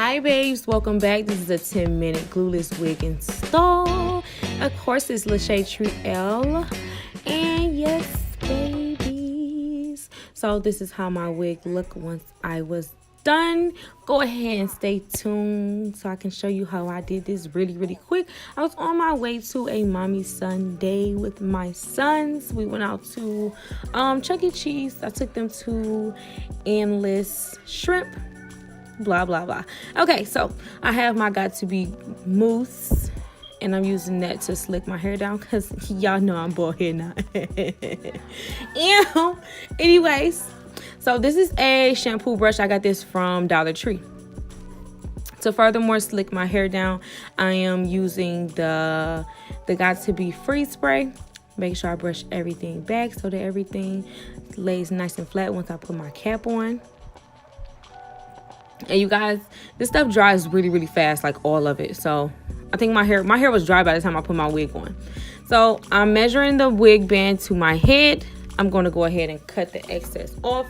Hi babes, welcome back. This is a 10-minute glueless wig install. Of course, it's Lachey L. And yes, babies. So this is how my wig looked once I was done. Go ahead and stay tuned so I can show you how I did this really quick. I was on my way to a mommy Sunday with my sons. We went out to Chuck E. Cheese. I took them to Endless Shrimp. Blah blah blah. Okay, so I have my got to be mousse, and I'm using that to slick my hair down because y'all know I'm bald head now. Anyways, so this is a shampoo brush. I got this from Dollar Tree. To furthermore slick my hair down, I am using the got to be freeze spray. Make sure I brush everything back so that everything lays nice and flat once I put my cap on. And you guys, this stuff dries really fast, like all of it. So I think my hair was dry by the time I put my wig on. So I'm measuring the wig band to my head. I'm going to go ahead and cut the excess off.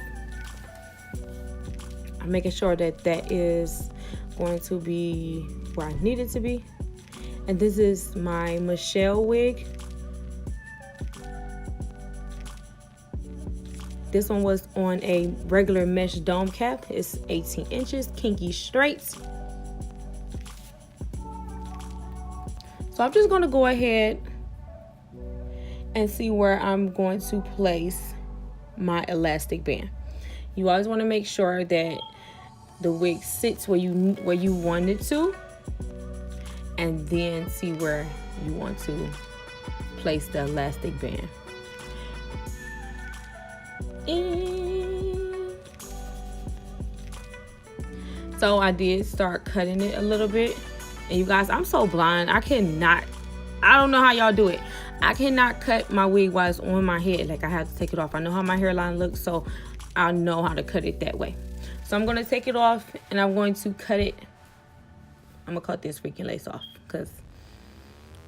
I'm making sure that that is going to be where I need it to be. And this is my Michelle wig. This one was on a regular mesh dome cap. It's 18 inches, kinky straight. So I'm just going to go ahead and see where I'm going to place my elastic band. You always want to make sure that the wig sits where you want it to, and then see where you want to place the elastic band. So I did start cutting it a little bit, and you guys, I'm so blind. I don't know how y'all do it. I cannot cut my wig while it's on my head. Like, I have to take it off. I know how my hairline looks, so I know how to cut it that way. So I'm going to take it off, and I'm going to cut it. I'm going to cut this freaking lace off because,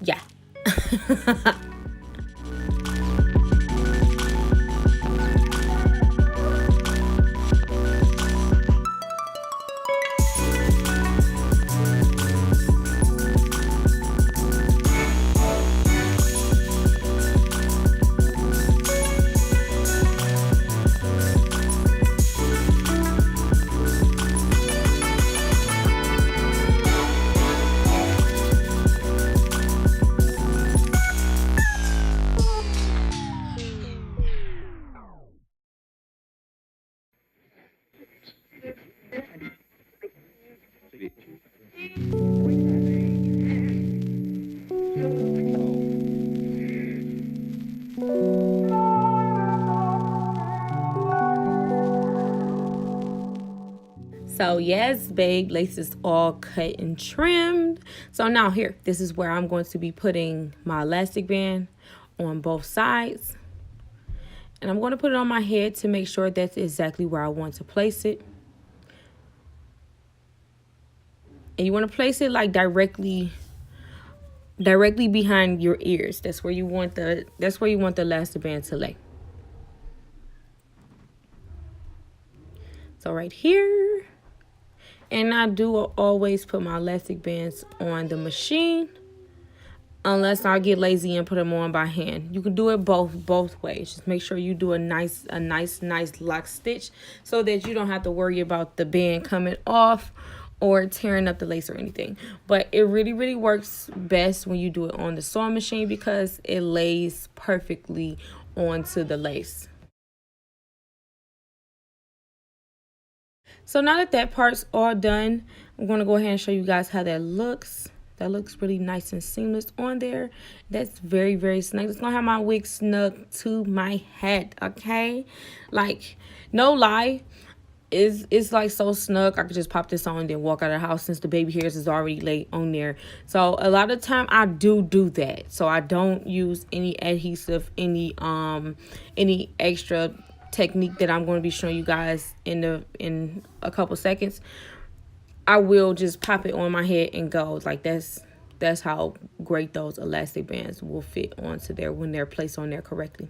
yeah. So yes, babe, lace is all cut and trimmed. So now here, this is where I'm going to be putting my elastic band on both sides. And I'm going to put it on my head to make sure that's exactly where I want to place it. And you want to place it like directly behind your ears. That's where you want the elastic band to lay. So right here. And I do always put my elastic bands on the machine, unless I get lazy and put them on by hand. You can do it both ways. Just make sure you do a nice lock stitch so that you don't have to worry about the band coming off or tearing up the lace or anything. But it really works best when you do it on the sewing machine because it lays perfectly onto the lace. So now that part's all done, I'm going to go ahead and show you guys how that looks. That looks really nice and seamless on there. That's very snug. It's going to have my wig snug to my head, okay? Like, no lie. It's like so snug. I could just pop this on and then walk out of the house since the baby hairs is already laid on there. So a lot of time I do that. So I don't use any adhesive, any extra technique that I'm going to be showing you guys in a couple seconds. I will just pop it on my head and go. Like, that's how great those elastic bands will fit onto there when they're placed on there correctly.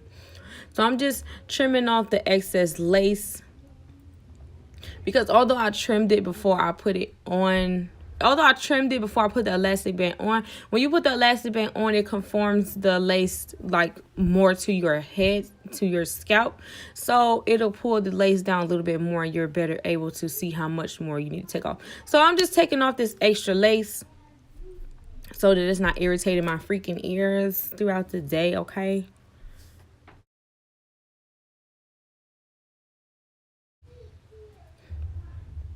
So I'm just trimming off the excess lace because although I trimmed it before I put it on, although I trimmed it before I put the elastic band on, when you put the elastic band on, it conforms the lace like more to your head, to your scalp. So it'll pull the lace down a little bit more and you're better able to see how much more you need to take off. So I'm just taking off this extra lace so that it's not irritating my freaking ears throughout the day, okay?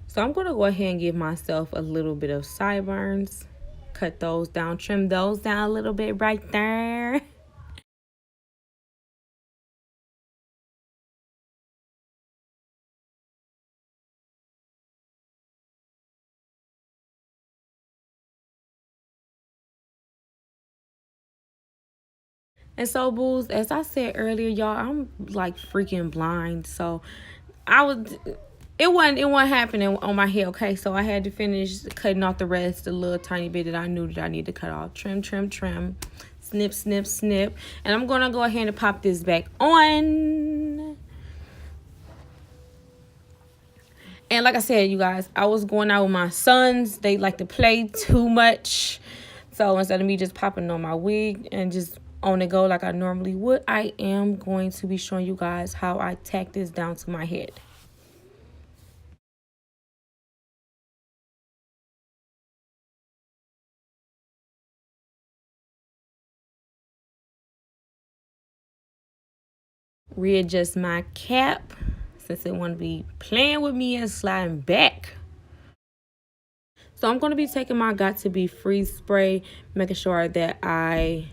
So I'm going to go ahead and give myself a little bit of sideburns. Cut those down, trim those down a little bit right there. And so, booze, as I said earlier, y'all, I'm like freaking blind. So I was, it wasn't happening on my head, okay? So I had to finish cutting off the rest, the little tiny bit that I knew that I needed to cut off. Trim, trim, trim. Snip, snip, snip. And I'm going to go ahead and pop this back on. And like I said, you guys, I was going out with my sons. They like to play too much. So instead of me just popping on my wig and just on the go like I normally would, I am going to be showing you guys how I tack this down to my head. Readjust my cap since it want to be playing with me and sliding back. So I'm going to be taking my Got To Be Free spray, making sure that I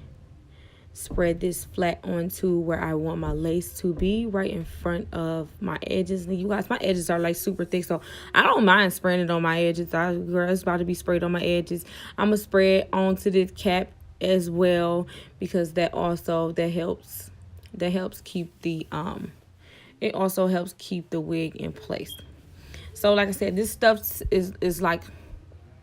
spread this flat onto where I want my lace to be, right in front of my edges. And you guys, my edges are like super thick, so I don't mind spraying it on my edges. Girl, it's about to be sprayed on my edges. I'm gonna spray it onto this cap as well, because that helps keep the it also helps keep the wig in place. So like I said, this stuff is like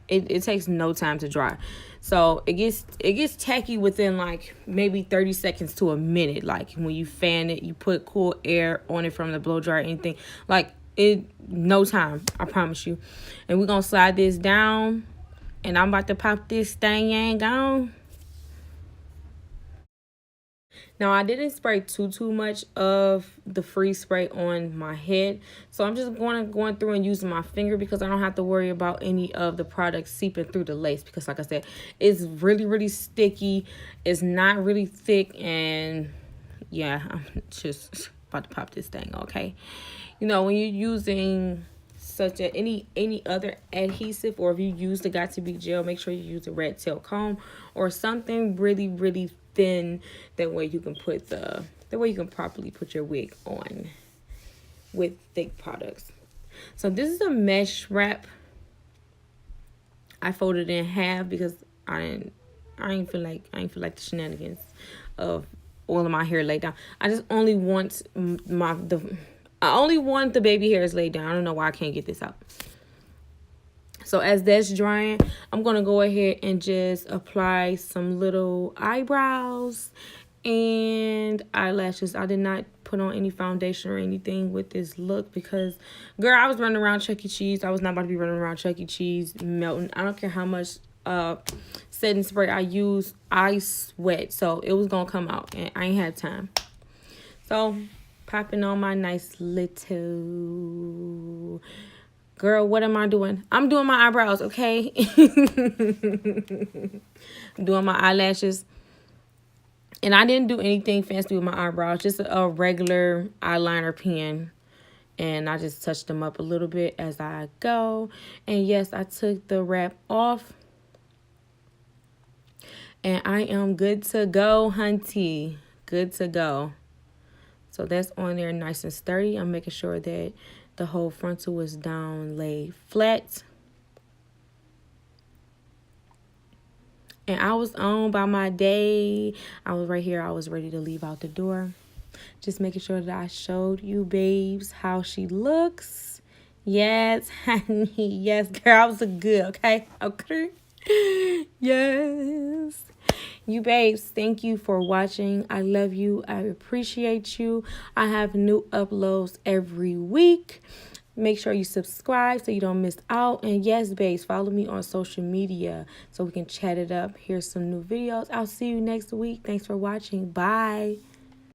it takes no time to dry. So it gets tacky within like maybe 30 seconds to a minute. Like when you fan it, you put cool air on it from the blow dryer or anything. Like no time, I promise you. And we're gonna slide this down, and I'm about to pop this thing and gone. Now, I didn't spray too much of the free spray on my head. So I'm just going through and using my finger, because I don't have to worry about any of the product seeping through the lace. Because like I said, it's really sticky. It's not really thick. And yeah, I'm just about to pop this thing, okay? You know, when you're using such a any other adhesive, or if you use the Got To Be gel, make sure you use a red tail comb or something really thin. That way you can properly put your wig on with thick products. So this is a mesh wrap. I folded it in half because I ain't feel like the shenanigans of all of my hair laid down. I just only want the baby hairs laid down. I don't know why I can't get this out. So as that's drying, I'm going to go ahead and just apply some little eyebrows and eyelashes. I did not put on any foundation or anything with this look because, girl, I was running around Chuck E. Cheese. I was not about to be running around Chuck E. Cheese melting. I don't care how much setting spray I use. I sweat. So it was going to come out, and I ain't had time. So popping on my nice little... Girl, what am I doing? I'm doing my eyebrows, okay? I'm doing my eyelashes. And I didn't do anything fancy with my eyebrows. Just a regular eyeliner pen. And I just touched them up a little bit as I go. And yes, I took the wrap off. And I am good to go, hunty. Good to go. So that's on there nice and sturdy. I'm making sure that the whole frontal is down, laid flat. And I was on by my day. I was right here. I was ready to leave out the door. Just making sure that I showed you, babes, how she looks. Yes, honey. Yes, girl, I was good, okay? Okay. Yes. You babes, thank you for watching. I love you. I appreciate you. I have new uploads every week. Make sure you subscribe so you don't miss out. And yes, babes, follow me on social media so we can chat it up. Here's some new videos. I'll see you next week. Thanks for watching. Bye.